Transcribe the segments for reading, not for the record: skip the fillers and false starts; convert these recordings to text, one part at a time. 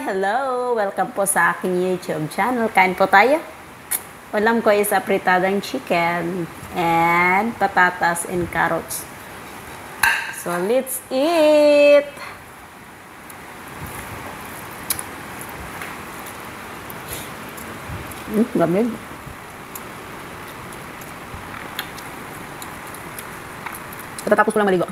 Hello! Welcome po sa aking YouTube channel. Kain po tayo. Ulam ko is apritadang chicken and patatas and carrots. So, let's eat! Lamig. Katatapos ko lang maligo.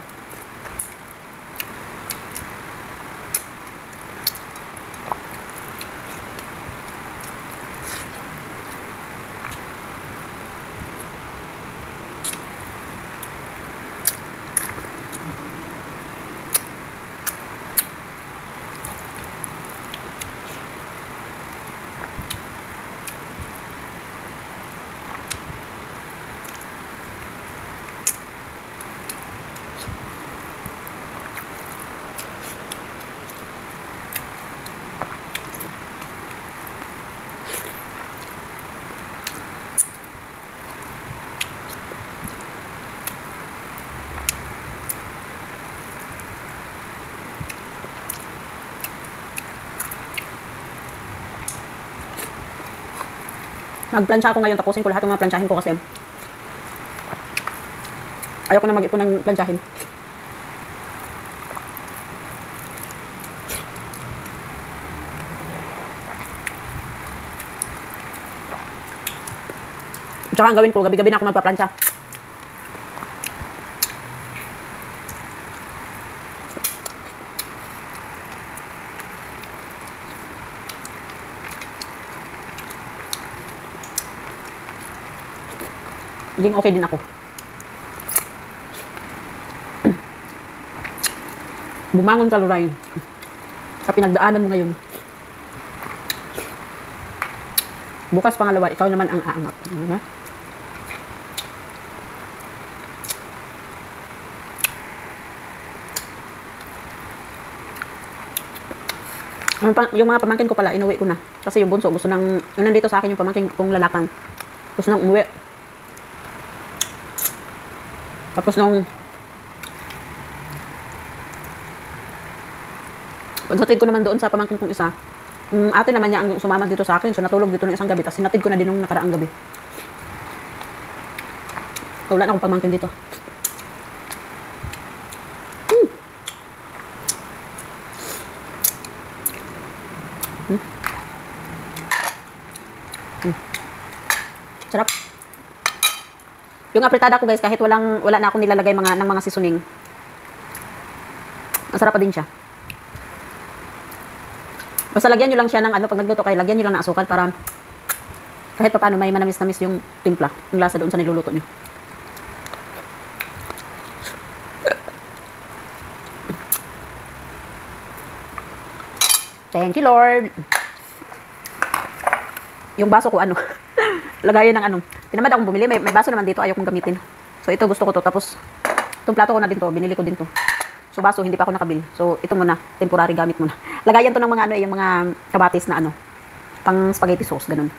Nagplansya ako ngayon, tapusin ko lahat ng mga plansyahin ko kasi ayoko na mag-ipon ng plansyahin. Tsaka ang gawin ko, gabi-gabi na ako magpaplansya. Naging okay din ako. Bumangon ka, Lorraine. Sa pinagdaanan mo ngayon. Bukas pangalawa, ikaw naman ang aangat. Yung mga pamangkin ko pala, inuwi ko na. Kasi yung bunso, gusto nang, yung nandito sa akin yung pamangkin kong lalakang, gusto nang umuwi. Tapos nung paghatid ko naman doon sa pamangkin kong isa, ate naman niya ang sumama dito sa akin. So natulog dito ng isang gabi. Tapos sinatid ko na din nung nakaraang gabi. So, wala na akong pamangkin dito. Sarap. Yung apritada ko guys, kahit wala na akong nilalagay ng mga seasoning. Masarap pa din siya. Basta lagyan nyo lang siya ng pag nagluto kayo, lagyan nyo lang ng asukal para kahit pa paano may manamis-namis yung timpla, yung lasa doon sa niluluto nyo. Thank you, Lord. Yung baso ko lagayan ng tinamad akong bumili. May baso naman dito, ayaw kong gamitin. So ito gusto ko to. Tapos itong plato ko na din to, binili ko din to. So baso hindi pa ako nakabili. So ito muna, temporary gamit muna. Lagayan to ng mga yung mga kabatis na pang spaghetti sauce, ganun.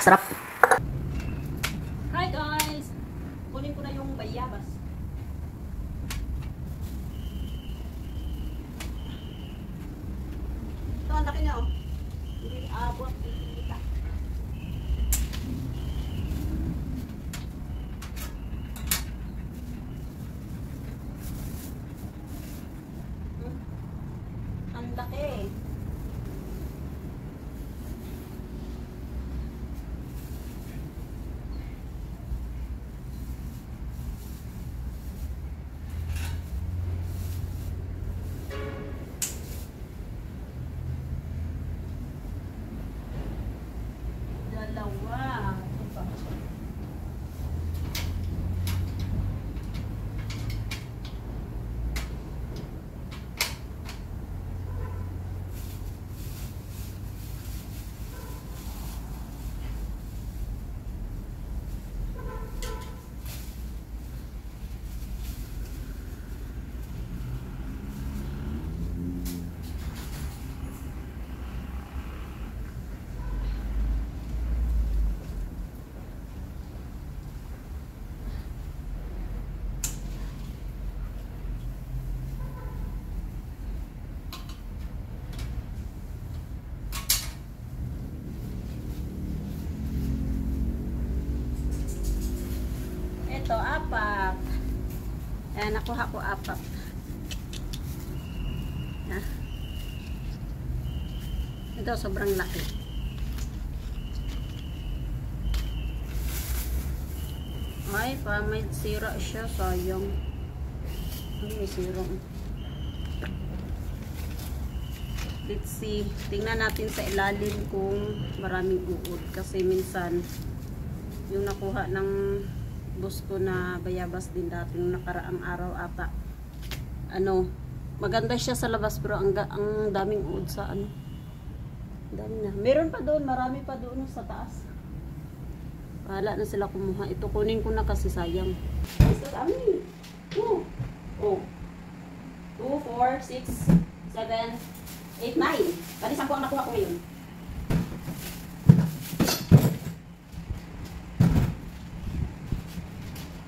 Sarap. Hi guys. Kunin ko na yung bayabas. Ito ang laki niya Hindi abot. Ang laki. Dalawa. ito, apat. Ayan, nakuha ko apat. Ah. Ito, sobrang laki. Ay, may sira siya. Sayang. Ay, may sira. Let's see. Tingnan natin sa ilalim kung maraming uod. Kasi minsan, yung nakuha ng boss ko na bayabas din dati nung nakaraang araw ata. Ano, maganda siya sa labas pero ang daming uod sa ano. Dami na. Meron pa doon, marami pa doon sa taas. Bahala na sila kumuha. Ito kunin ko na kasi sayang. Ito kami. 2. Oh. 2, 4, 6, 7, 8, 9. Bali 10 ang nakuha ko ngayon.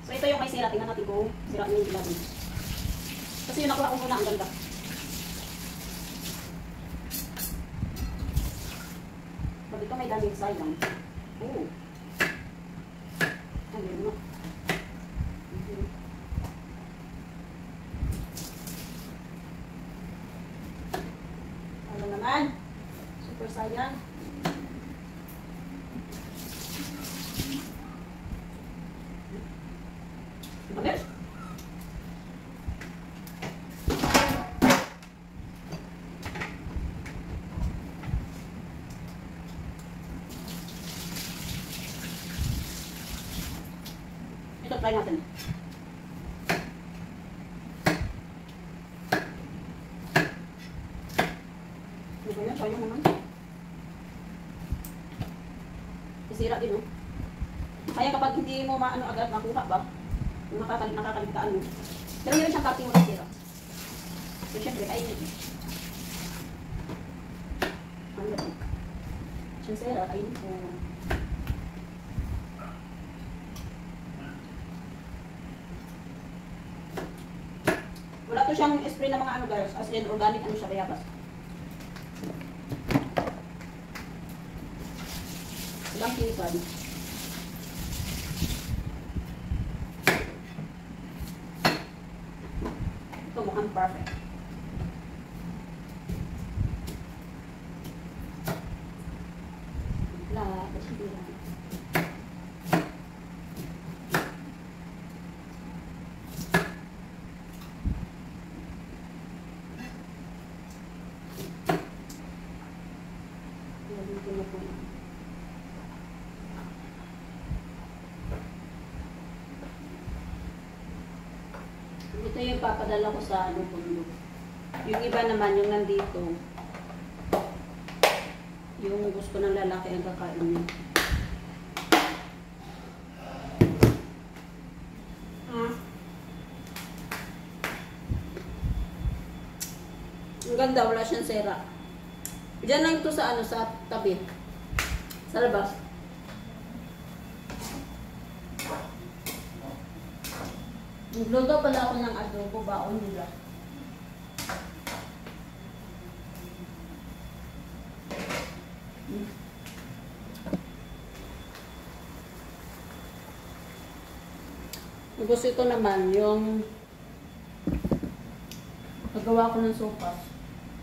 So ito yung may sira. Tingnan natin kung sira yung ilalim. Kasi yung nakuha ko muna ang ganda. Dito may daming sayang. Oh. Ayun mo. Ano naman? Super sayang. Okay. Ito, try natin. Ano ba yan? Sayang naman. Isira din, oh. Kaya kapag hindi mo maano agad makuha ba, yung nakakaligtaan mo. Pero meron siyang cutting mo na sira. So, syempre, kainin. Ano ba? Siyang sira, kainin ko. Wala to siyang spray na mga ano guys, as in organic ano siya bayabas. Ilang kilisan. Ito mukhang perfect. Wala, kasi hindi lang. Ito yung papadala ko sa ano pundo. Yung iba naman, yung nandito, yung gusto ng lalaki ang kakain niya. Ang ganda, wala siyang sera. Diyan lang ito sa ano, sa tabi. Sa labas. Nagluto pala ako ng adobo, baon nila. Gusto ito naman, yung nagawa ko ng sopas.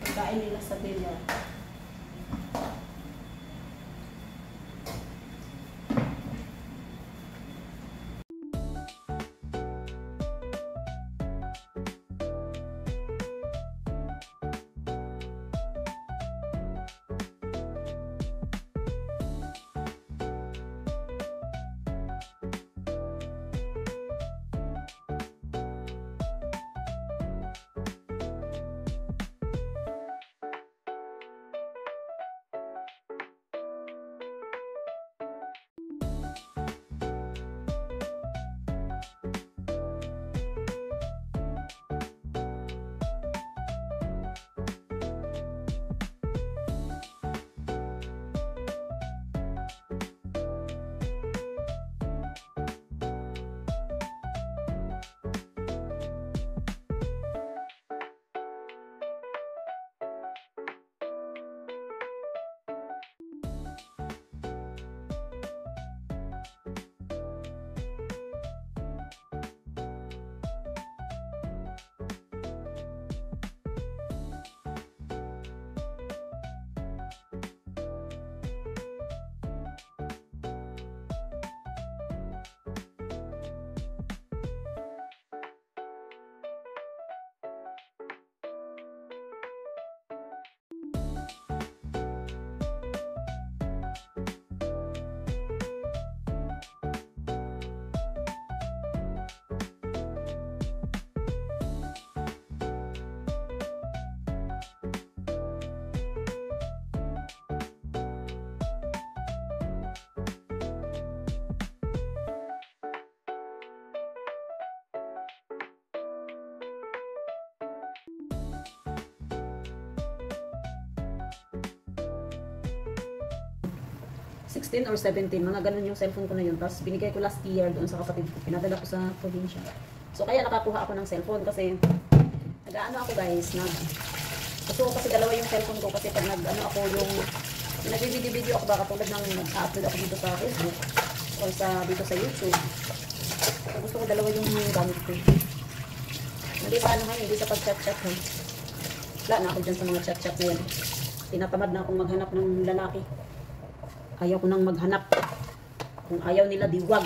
Pagkain nila sa dinner. 16 or 17, mga ganun yung cellphone ko na yun. Tapos binigay ko last year doon sa kapatid ko. Pinadala ko sa probinsya. So kaya nakakuha ako ng cellphone kasi nag-ano ako guys, gusto ko kasi dalawa yung cellphone ko kasi pag nag-ano ako yung nag-video ako baka tulad ng nag-upload ako dito sa Facebook o dito sa YouTube. So gusto ko dalawa yung gamit ko. Hindi sa ano ngayon, hindi sa pag-chat-chat ha. Wala na ako dyan sa mga chat-chat na yan. Tinatamad na akong maghanap ng lalaki. Ayaw ko nang maghanap. Kung ayaw nila, diwag.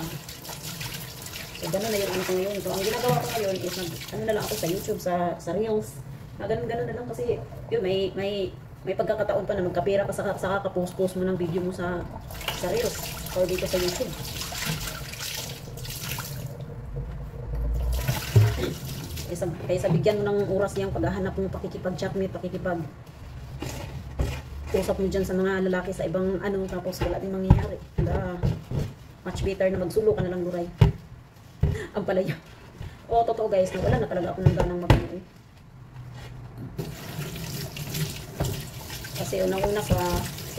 So, gano'n na yung ano ko ngayon. So, ang ginagawa ko ngayon is ano na lang ako sa YouTube, sa Reels. Ganun-ganun na lang kasi, yun, may pagkakataon pa na magkapira ka sa kakapost-post mo ng video mo sa Reels o dito sa YouTube. Kaysa bigyan mo ng oras niyang paghahanap mo, pakikipag-chat mo, usap mo dyan sa mga lalaki sa ibang ano, tapos wala din mangyayari. Much better na magsulo ka na lang duray. Ang palaya. O, totoo guys, na wala na talaga ako ng ganang magano. Kasi unang-una sa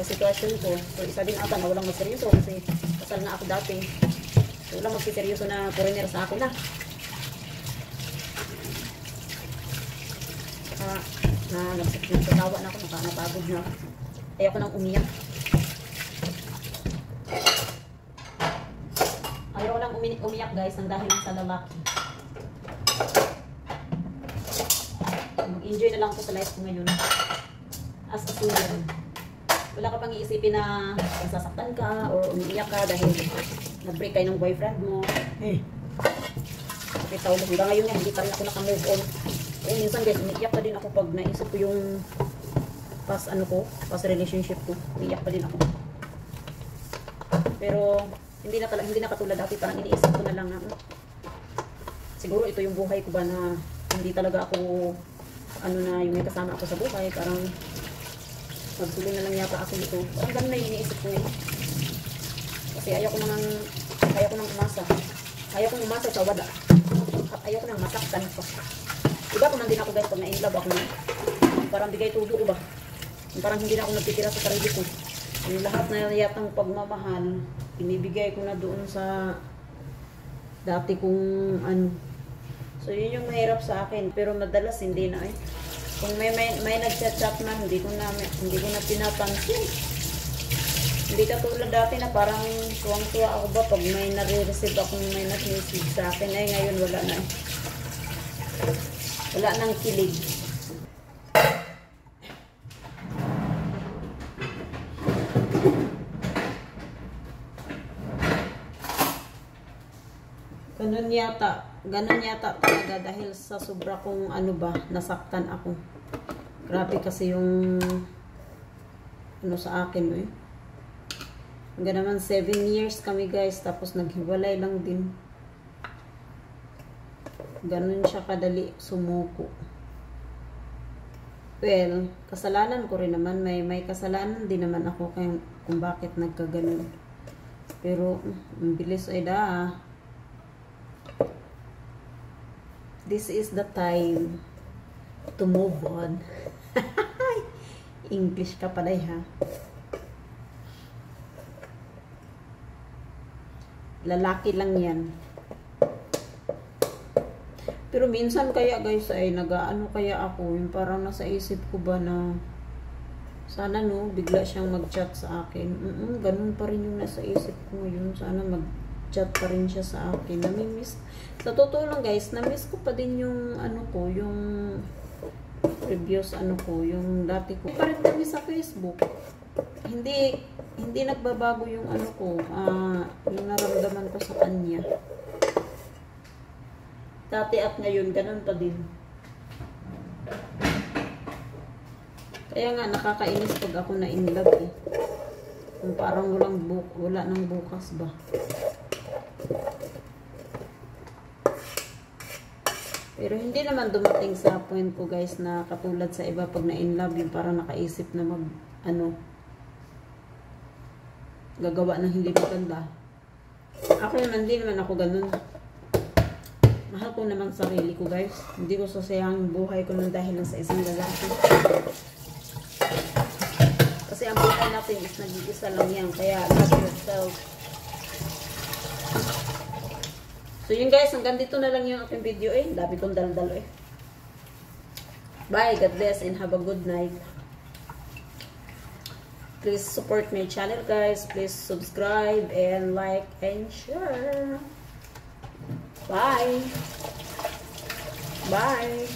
sitwasyon ko, so isa din ata na walang magseryoso kasi kasal na ako dati. So, walang magsiseryoso na foreigner sa akin na. Nagtatawa na ako, napagod na ako. Ayaw ko nang umiyak. Ayaw ko nang umiyak guys, ang dahil sa lalaki. Mag-enjoy na lang ako sa life ko ngayon. As a student. Wala ka pang iisipin na masasaktan ka or umiiyak ka dahil nag-break kayo ng boyfriend mo. Bitaw mo. Hanggang ngayon hindi pa rin ako naka-move on. Minsan guys, umiiyak pa din ako pag naisip ko yung past relationship ko. Umiiyak pa din ako. Pero hindi na katulad dati, parang iniisip ko na lang na siguro ito yung buhay ko ba na hindi talaga ako na yung may kasama ako sa buhay, parang magsulo na lang yata ako dito. Parang ganun na yung iniisip ko ngayon. Kasi ayaw ko nang umasa. Ayaw kong umasa sa wala. At ayaw ko nang masaktan pa. Iba ko man din ako guys pag na-inlove ako na. Parang bigay tulo ko ba? Parang hindi na ako nagtitira sa sarili ko. Yung lahat na yatang pagmamahal, binibigay ko na doon sa dati kong ano. So yun yung mahirap sa akin. Pero madalas hindi na eh. Kung may nag-chat man, hindi ko na pinapansin. Hindi katulad dati na parang tuwang-tuwa ako ba pag may nare-receive akong may nag-message sa akin. Ay ngayon wala na eh. Wala nang kilig. Ganun yata talaga dahil sa sobra kong nasaktan ako. Grabe kasi yung sa akin eh. Hanggang naman 7 years kami guys, tapos naghiwalay lang din. Ganun siya kadali sumuko. Well, kasalanan ko rin naman. May kasalanan din naman ako kung bakit nagkaganon. Pero, ang bilis ay this is the time to move on. English ka pala ha. Lalaki lang yan. Pero minsan kaya guys ay nag-aano kaya ako, yung parang nasa isip ko ba na sana bigla siyang mag-chat sa akin. Ganun pa rin yung nasa isip ko ngayon. Sana mag-chat pa rin siya sa akin. Namimiss. Sa totoo lang guys, namiss ko pa din yung yung previous yung dati ko. Pa rin kami sa Facebook. Hindi nagbabago yung yung nararamdaman ko sa kanya. Dati at ngayon, ganun pa din. Kaya nga, nakakainis pag ako na in love eh. Kung parang wala nang bukas ba. Pero hindi naman dumating sa point ko guys na katulad sa iba pag na in love yung parang nakaisip na gagawa ng hindi maganda. Ako naman, hindi naman ako ganun. Mahal ko naman sarili ko guys. Hindi ko sasayang buhay ko ng dahil sa isang lalaki. Kasi ang buhay natin is nag-iisa lang yan. Kaya, love yourself. So, yun guys. Hanggang dito na lang yung aking video eh. Dami kong daldal eh. Bye. God bless and have a good night. Please support my channel guys. Please subscribe and like and share. Bye. Bye.